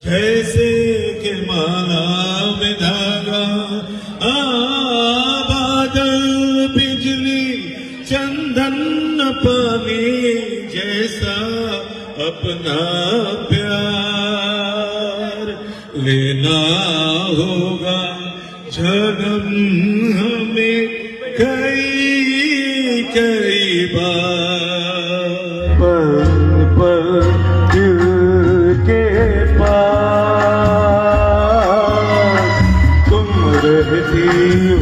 जैसे के माला में धागा बादल बिजली चंदन पानी जैसा अपना प्यार लेना होगा जन्म हमें कई कई बार पल दिल के पास तुम रहती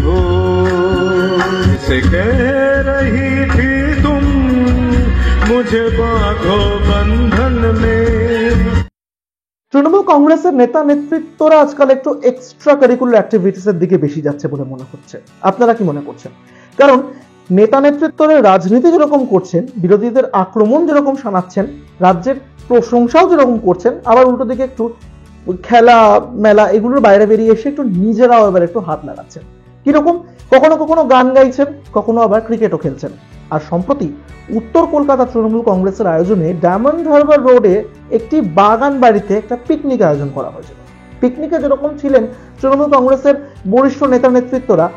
हो से कह रही थी तुम मुझे बांधो बंधन में। তৃণমূল কংগ্রেসের নেতা নেতৃত্বরা আজকাল একটু এক্সট্রা কারিকুলার অ্যাক্টিভিটিসের দিকে বেশি যাচ্ছে বলে মনে হচ্ছে। আপনারা কি মনে করছেন? কারণ নেতা নেতৃত্বরা রাজনীতি যেরকম করছেন, বিরোধীদের আক্রমণ যেরকম শানাচ্ছেন, রাজ্যের প্রশংসাও যেরকম করছেন, আবার উল্টো দিকে একটু খেলা মেলা এগুলোর বাইরে বেরিয়ে এসে একটু নিজেরাও এবার একটু হাত লাগাচ্ছেন। কিরকম? কখনো কখনো গান গাইছেন, কখনো আবার ক্রিকেটও খেলছেন। আর সম্প্রতি উত্তর কলকাতা তৃণমূল কংগ্রেসের আয়োজনে ডায়মন্ড হারবার রোডে একটি বাগান বাড়িতে একটা পিকনিক আয়োজন করা হয়েছিল। পিকনিকে যেরকম ছিলেন তৃণমূল কংগ্রেসের বরিষ্ঠ নেতা নেতৃত্বরা,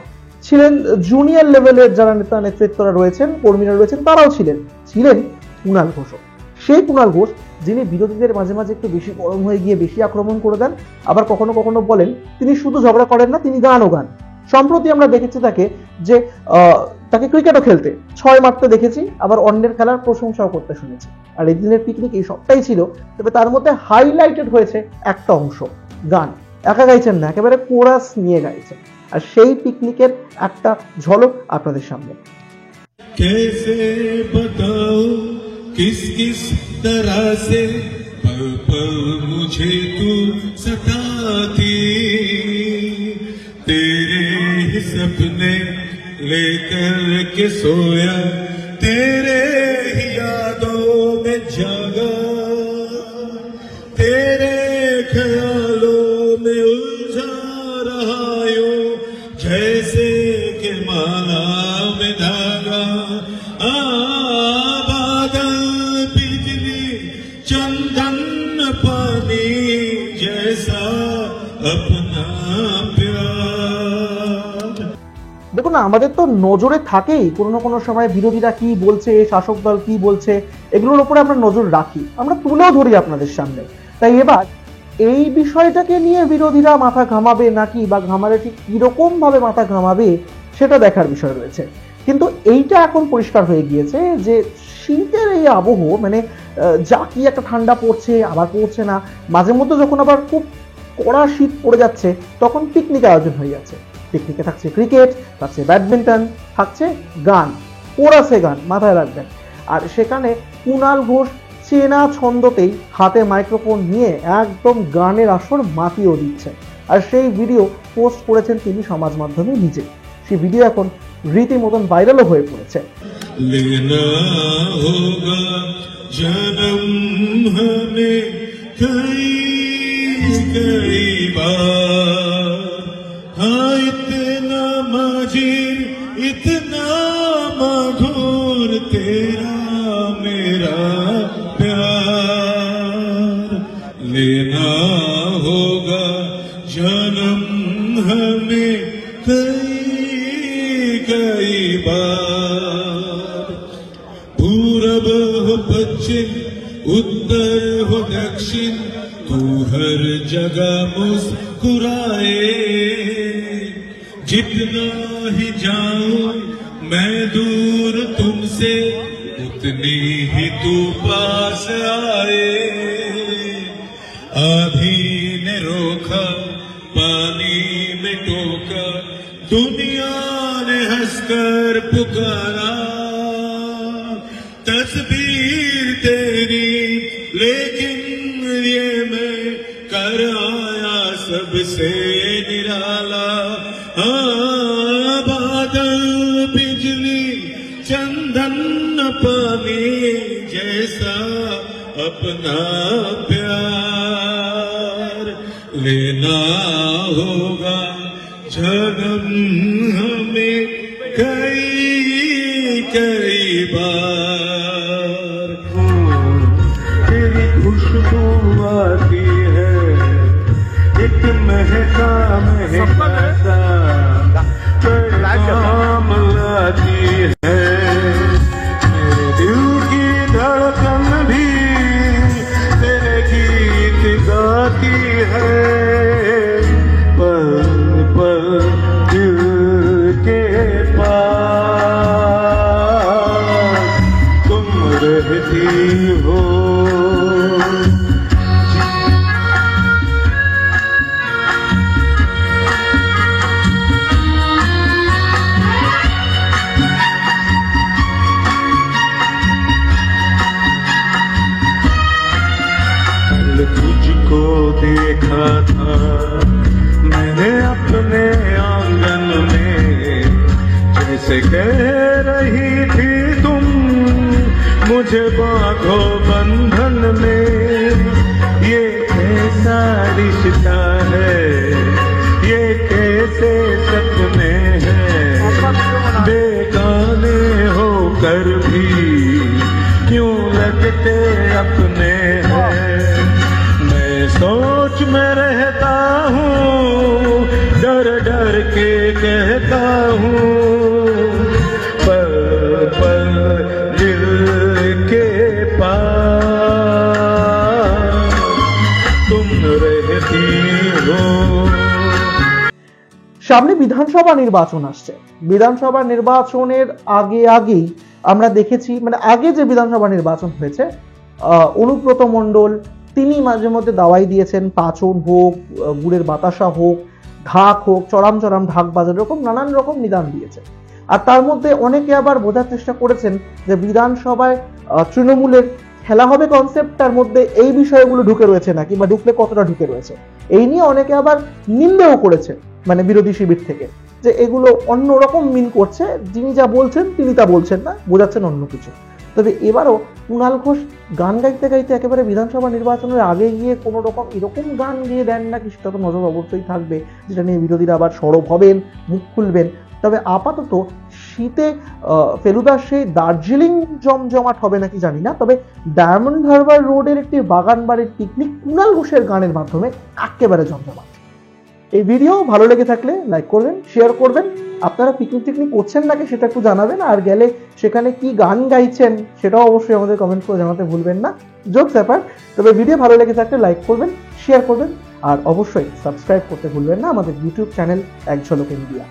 ছিলেন জুনিয়র লেভেলের যারা নেতা নেতৃত্বরা রয়েছেন, কর্মীরা রয়েছেন, তারাও ছিলেন কুণাল ঘোষ। সেই কুণাল ঘোষ যিনি বিরোধীদের মাঝে মাঝে একটু বেশি গরম হয়ে গিয়ে বেশি আক্রমণ করে দেন, আবার কখনো কখনো বলেন তিনি শুধু ঝগড়া করেন না, তিনি গানও গান। সম্প্রতি আমরা দেখেছি তাকে ক্রিকেটও খেলতে, 6 মারতে দেখেছি, আবার অন্যের খেলার প্রশংসাও করতে শুনেছি। আর এই দিনের পিকনিক এই সবটাই ছিল, তবে তার মধ্যে হাইলাইটেড হয়েছে একটা অংশ, গান। একা গাইছেন না, একেবারে কোরাস নিয়ে গাইছেন। আর সেই পিকনিকের একটা ঝলক আপনাদের সামনে। कैसे बताओ किस किस तरह से पल पल मुझे तू सताती, तेरे ही सपने लेकर के सोया, तेरे ही यादों में जागा, तेरे ख्यालों में उलझा रहा यूं जैसे के माला में धागा बादल बिजली चंदन पानी जैसा अपना प्यार। দেখুন না, আমাদের তো নজরে থাকেই কোনো না কোনো সময় বিরোধীরা কি বলছে, শাসক দল কি বলছে, এগুলোর উপরে আমরা নজর রাখি, আমরা তুলেও ধরি আপনাদের সামনে। তাই এবার এই বিষয়টাকে নিয়ে বিরোধীরা মাথা ঘামাবে নাকি, বা ঘামালে ঠিক কিরকম ভাবে মাথা ঘামাবে সেটা দেখার বিষয় রয়েছে। কিন্তু এইটা এখন পরিষ্কার হয়ে গিয়েছে যে শীতের এই আবহ, মানে যা কি একটা ঠান্ডা পড়ছে আবার পড়ছে না, মাঝে মধ্যে যখন আবার খুব কড়া শীত পড়ে যাচ্ছে তখন পিকনিক আয়োজন হয়ে যাচ্ছে। পিকনিকে থাকছে ক্রিকেট, থাকছে ব্যাডমিন্টন, থাকছে গান, কোরাসে গান, মাথায় রাখবেন। আর সেখানে কুণাল ঘোষ চেনা ছন্দতেই হাতে মাইক্রোফোন নিয়ে একদম গানের আসর মাতিয়েও দিচ্ছে। আর সেই ভিডিও পোস্ট করেছেন তিনি সমাজ মাধ্যমে নিজে। সেই ভিডিও এখন রীতিমতন ভাইরালও হয়ে পড়েছে। लेना होगा जन्म हमें कई कई बार, हाँ इतना मजीर इतना मधुर तेरा मेरा प्यार, लेना होगा जन्म हमें कई कई बार, पूरब हो पश्चिम उत्तर हो दक्षिण तू हर जगह मुस्कुराए, जितना ही जाऊं मैं दूर तुमसे उतनी ही तू पास आए, आधी ने रोका पानी में टोका, दुनिया ने हंसकर पुकारा, तस्वीर तेरी लेकिन ये मैं कर आया सबसे निराला, हाँ बादल बिजली चंदन पानी जैसा अपना प्यार, लेना होगा जन्म हमें कई कई बार। तेरी खुशबू आती है पैगाम लाती है, मेरे दिल की धड़कन भी तेरे गीत गाती है, पल पल दिल के पास तुम रहती हो। तुझको देखा था मैंने अपने आंगन में, जैसे कह रही थी तुम मुझे बांधो बंधन में, ये कैसा रिश्ता है, ये कैसे सपने हैं, बेगाने होकर भी क्यों लगते अपने हैं। सोच में रहता हूँ, डर डर के कहता हूँ, पल पल दिल के पास तुम रहती हो। সামনে বিধানসভা নির্বাচন আসছে। বিধানসভা নির্বাচনের আগেই আমরা দেখেছি, মানে আগে যে বিধানসভা নির্বাচন হয়েছে, অনুব্রত মণ্ডল তিনি মাঝে মধ্যে দাওয়াই দিয়েছেন, পাচন হোক, গুড়ের বাতাসা হোক, ঢাক হোক, চরাম চরাম ঢাক বাজার, এরকম নানান রকম নিদান দিয়েছে। আর তার মধ্যে অনেকে আবার বোঝার চেষ্টা করেছেন যে বিধানসভায় তৃণমূলের খেলা হবে কনসেপ্টটার মধ্যে এই বিষয়গুলো ঢুকে রয়েছে নাকি, বা ঢুকলে কতটা ঢুকে রয়েছে, এই নিয়ে অনেকে আবার নিন্দাও করেছে, মানে বিরোধী শিবির থেকে, যে এগুলো অন্যরকম মিন করছে, যিনি যা বলছেন তিনি তা বলছেন না, বোঝাচ্ছেন অন্য কিছু। তবে এবারও কুণাল ঘোষ গান গাইতে গাইতে একেবারে বিধানসভা নির্বাচনের আগে গিয়ে কোনো রকম এরকম গান গিয়ে দেন নাকি, সেটা তো নজর অবশ্যই থাকবে, যেটা নিয়ে বিরোধীরা আবার সরব হবেন, মুখ খুলবেন। তবে আপাতত শীতে ফেলুদার সেই দার্জিলিং জমজমাট হবে নাকি জানি না, তবে ডায়মন্ড হারবার রোডের একটি বাগান বাড়ির পিকনিক কুণাল ঘোষের গানের মাধ্যমে একেবারে জমজমাট। এই ভিডিও ভালো লেগে থাকলে লাইক করবেন, শেয়ার করবেন। আপনারা পিকনিক টিকনিক করছেন নাকি সেটা একটু জানাবেন, আর গেলে সেখানে কি গান গাইছেন সেটাও অবশ্যই আমাদের কমেন্ট করে জানাতে ভুলবেন না। জোকস ব্যাপার। তবে ভিডিও ভালো লেগে থাকলে লাইক করবেন, শেয়ার করবেন, আর অবশ্যই সাবস্ক্রাইব করতে ভুলবেন না আমাদের ইউটিউব চ্যানেল এক ঝলক ইন্ডিয়া।